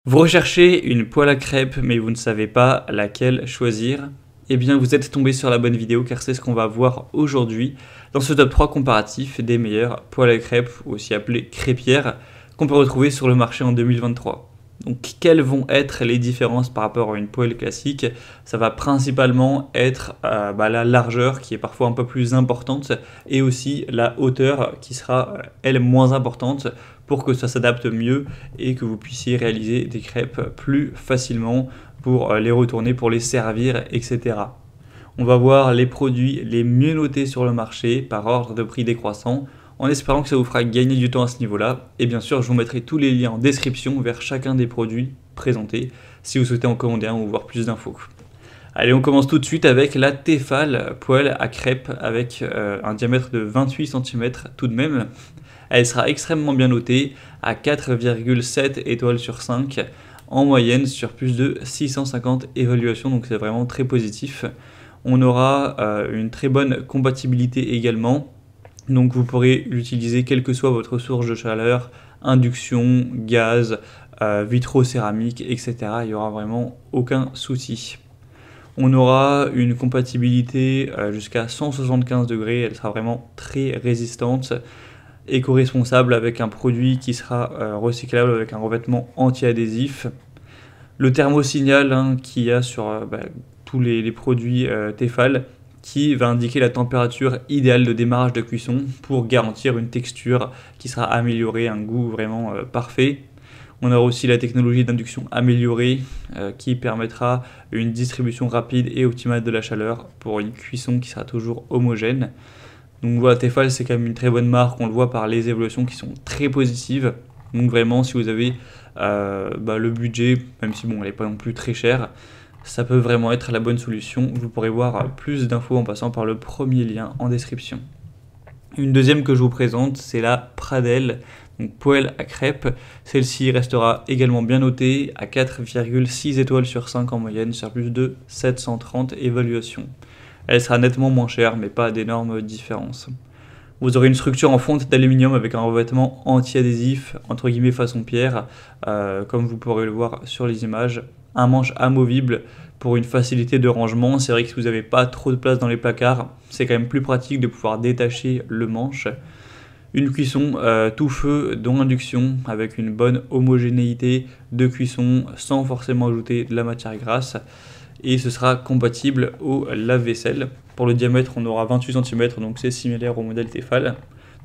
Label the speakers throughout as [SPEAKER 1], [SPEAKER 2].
[SPEAKER 1] Vous recherchez une poêle à crêpes mais vous ne savez pas laquelle choisir? Eh bien vous êtes tombé sur la bonne vidéo car c'est ce qu'on va voir aujourd'hui dans ce top 3 comparatif des meilleures poêles à crêpes, aussi appelées crêpières, qu'on peut retrouver sur le marché en 2023. Donc quelles vont être les différences par rapport à une poêle classique? Ça va principalement être la largeur qui est parfois un peu plus importante et aussi la hauteur qui sera elle moins importante pour que ça s'adapte mieux et que vous puissiez réaliser des crêpes plus facilement pour les retourner, pour les servir, etc. On va voir les produits les mieux notés sur le marché par ordre de prix décroissant, en espérant que ça vous fera gagner du temps à ce niveau-là. Et bien sûr, je vous mettrai tous les liens en description vers chacun des produits présentés, si vous souhaitez en commander un ou voir plus d'infos. Allez, on commence tout de suite avec la Tefal poêle à crêpes avec un diamètre de 28 cm tout de même. Elle sera extrêmement bien notée à 4,7 étoiles sur 5 en moyenne sur plus de 650 évaluations, donc c'est vraiment très positif. On aura une très bonne compatibilité également, donc vous pourrez l'utiliser quelle que soit votre source de chaleur, induction, gaz, vitrocéramique, etc. Il n'y aura vraiment aucun souci. On aura une compatibilité jusqu'à 175 degrés, elle sera vraiment très résistante, éco-responsable avec un produit qui sera recyclable avec un revêtement anti-adhésif. Le thermosignal qu'il y a sur tous les produits Tefal qui va indiquer la température idéale de démarrage de cuisson pour garantir une texture qui sera améliorée, un goût vraiment parfait. On aura aussi la technologie d'induction améliorée qui permettra une distribution rapide et optimale de la chaleur pour une cuisson qui sera toujours homogène. Donc voilà, Tefal c'est quand même une très bonne marque, on le voit par les évolutions qui sont très positives. Donc vraiment si vous avez le budget, même si bon elle n'est pas non plus très chère, ça peut vraiment être la bonne solution. Vous pourrez voir plus d'infos en passant par le premier lien en description. Une deuxième que je vous présente, c'est la Pradel, donc poêle à crêpes. Celle-ci restera également bien notée à 4,6 étoiles sur 5 en moyenne sur plus de 730 évaluations. Elle sera nettement moins chère, mais pas d'énormes différences. Vous aurez une structure en fonte d'aluminium avec un revêtement anti-adhésif, entre guillemets façon pierre, comme vous pourrez le voir sur les images. Un manche amovible pour une facilité de rangement. C'est vrai que si vous n'avez pas trop de place dans les placards, c'est quand même plus pratique de pouvoir détacher le manche. Une cuisson tout feu dont induction avec une bonne homogénéité de cuisson sans forcément ajouter de la matière grasse. Et ce sera compatible au lave-vaisselle. Pour le diamètre, on aura 28 cm, donc c'est similaire au modèle Tefal.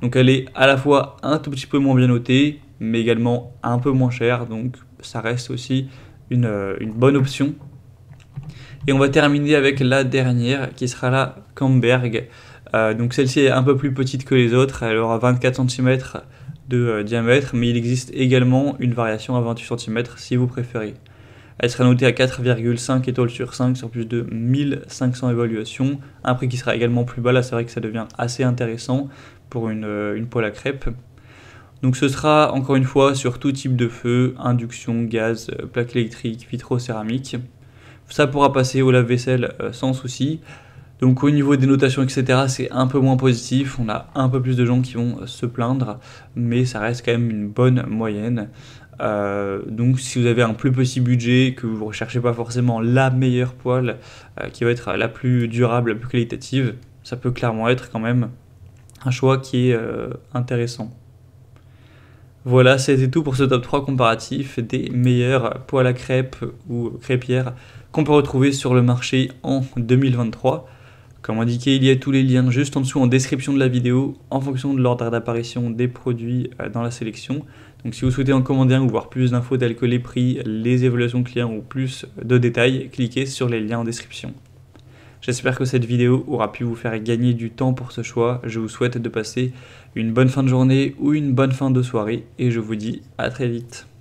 [SPEAKER 1] Donc elle est à la fois un tout petit peu moins bien notée, mais également un peu moins chère, donc ça reste aussi une bonne option. Et on va terminer avec la dernière, qui sera la Camberg. Donc celle-ci est un peu plus petite que les autres, elle aura 24 cm de diamètre, mais il existe également une variation à 28 cm si vous préférez. Elle sera notée à 4,5 étoiles sur 5 sur plus de 1500 évaluations. Un prix qui sera également plus bas, là c'est vrai que ça devient assez intéressant pour une poêle à crêpes. Donc ce sera encore une fois sur tout type de feu, induction, gaz, plaque électrique, vitrocéramique. Ça pourra passer au lave-vaisselle sans souci. Donc au niveau des notations, etc., c'est un peu moins positif. On a un peu plus de gens qui vont se plaindre, mais ça reste quand même une bonne moyenne. Donc si vous avez un plus petit budget, que vous ne recherchez pas forcément la meilleure poêle qui va être la plus durable, la plus qualitative, ça peut clairement être quand même un choix qui est intéressant. Voilà, c'était tout pour ce top 3 comparatif des meilleures poêles à crêpes ou crêpières qu'on peut retrouver sur le marché en 2023. Comme indiqué, il y a tous les liens juste en dessous en description de la vidéo en fonction de l'ordre d'apparition des produits dans la sélection. Donc si vous souhaitez en commander un ou voir plus d'infos telles que les prix, les évaluations clients ou plus de détails, cliquez sur les liens en description. J'espère que cette vidéo aura pu vous faire gagner du temps pour ce choix. Je vous souhaite de passer une bonne fin de journée ou une bonne fin de soirée et je vous dis à très vite.